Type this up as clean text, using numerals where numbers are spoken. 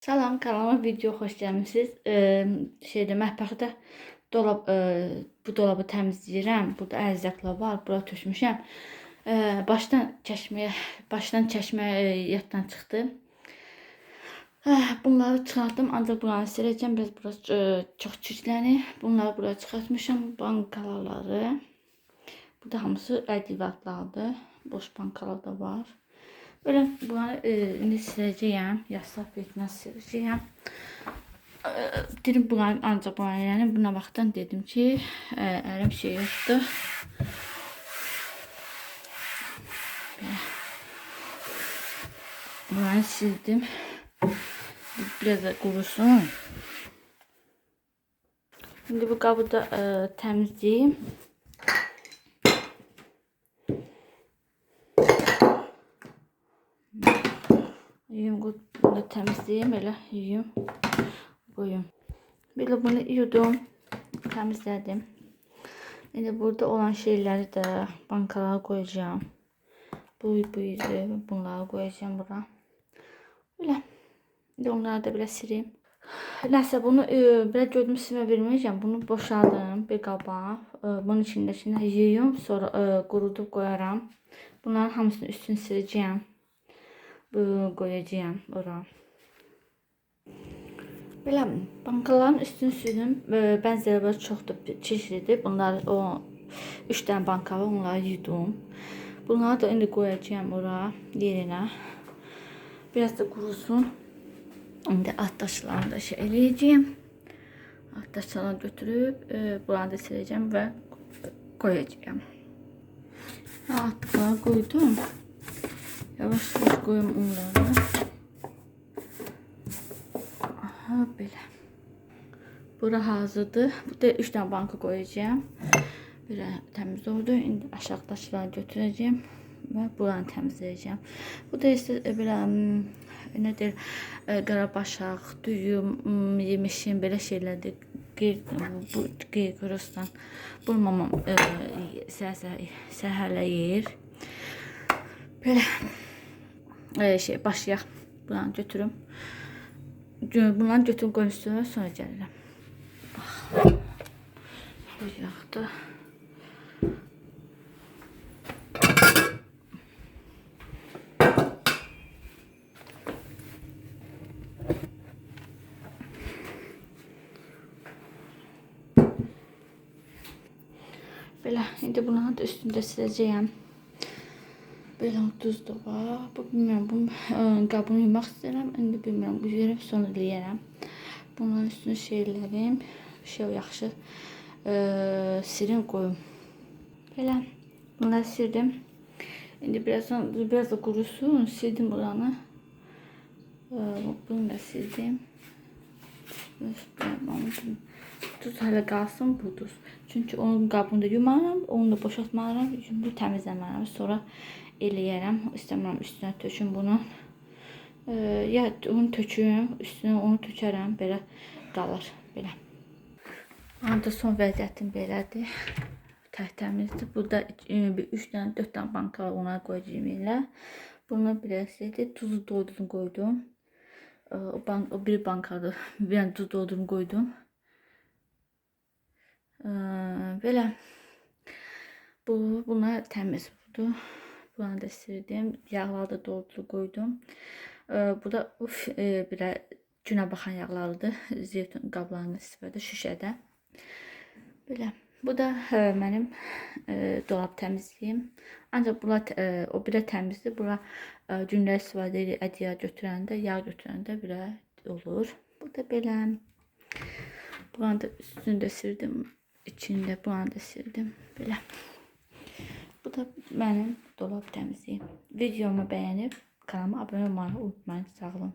Salam, kanalıma video xoş gəlmisiniz. Mətbəxdə bu dolabı təmizləyirəm. Burada ərzaqlar var, bura tökmüşəm. Başdan çəkmə yaddan çıxdı. Bunları çıxartdım, ancaq buranı siləcəm. Biraz burası çox çirklənir. Bunları buraya çıxartmışam. Bankaları. Bu da hamısı ədivatlardır. Boş bankalar da var. Böyle bunları indi siləcəyəm. Yasaq betlə siləcəyəm. Dedim bunları ancaq bunları yəni buna baxdan dedim ki, əlim şey yoxdur. Bunları sildim. Biraz da qurusun. Şimdi bu qabı da təmizləyim. Bunu da təmizləyim, elə yuyum, qoyum. Belə bunu yudum, təmizlədim. İndi burada olan şeyləri də bankalara qoyacağım. Bu izi, bunları qoyacağım bura. Belə. İndi onları da belə sileyim. Nəsə bunu belə gördüm silmə verməyəcəm. Bunu boşaldım bir qaba. Bunun içindəkini yuyum, sonra qurudub qoyaram. Bunların hamısını üstünü siləcəyəm. Qoyacağım ora. Belə bankaların üstünü sildim. Bəziləri çoxdur, çirklidir. Bunlar o 3 dənə banka var, onları yudum. Bunları da indi qoyacağım ora yerinə. Biraz da qurusun. İndi alt daşlarını da şey eləyəcəyim. Alt daşlarını götürüb buranı da siləcəm və qoyacağım. Altlara qoydum. Yavaş yavaş koyayım onları. Aha böyle. Bura hazırdır. Bu da 3 tane banka koyacağım. Böyle temiz oldu. Şimdi aşağıdakileri götüreceğim ve buranı temizleyeceğim. Bu da işte böyle nedir? Qarabaşaq, düyüm, yemişim belə şeylərdir. Qeyrusdan. Bunu mamam səhərləyir. Böyle başlayaq. Bunları götürüm. Bunları götürüm qoyun üstünə, sonra gəlirəm. Qoyaq da. Belə, indi bunları da üstündə siləcəyəm. Belə duz da var. Bu bilmirəm, bunu qabını yumaq istəyirəm. İndi bilmirəm, bu yerə sonra eləyərəm. Bunların üstünü şeylərim. Yaxşı sirin qoyum. Belə, bunları sildim. İndi biraz da qurusun. Sildim buranı. Bunu da sildim. Duz hələ qalsın bu duz. Çünki onun qabını da yumaram, onu da boşaltmaram. Bu təmizləmərəm. Sonra eləyərəm. İstəmirəm üstünə töküm bunu. Ya onu töküm, üstünə onu tökərəm. Belə qalır. Belə. Anda son vəziyyətim belədir. Təmizdir. Burada 3 dənə, 4 dənə banka var. Onları qoyacağım elə. Bunu biraz şeydir. Tuzu doldurdum qoydum. O bir bankadır. Yəni tuz doldurdum qoydum. Belə. Bunlar təmiz budur. Buranı da sildim. Yağları da doldurub qoydum. Bu da bir günə baxan yağlarıdır. Zeytun qablarını istifadə şüşədə. Belə. Bu da mənim dolab təmizliyim. Ancaq o bir təmizdir. Bura günlər istifadə edir. Ədyal götürəndə, yağ götürəndə belə olur. Bu da belə. Buranı da üstünü də sildim. İçində buranı da sildim. Belə. Bu da mənim dolab təmizliyim. Videomu bəyənib kanalıma abunə olmayı unutmayın. Sağ olun.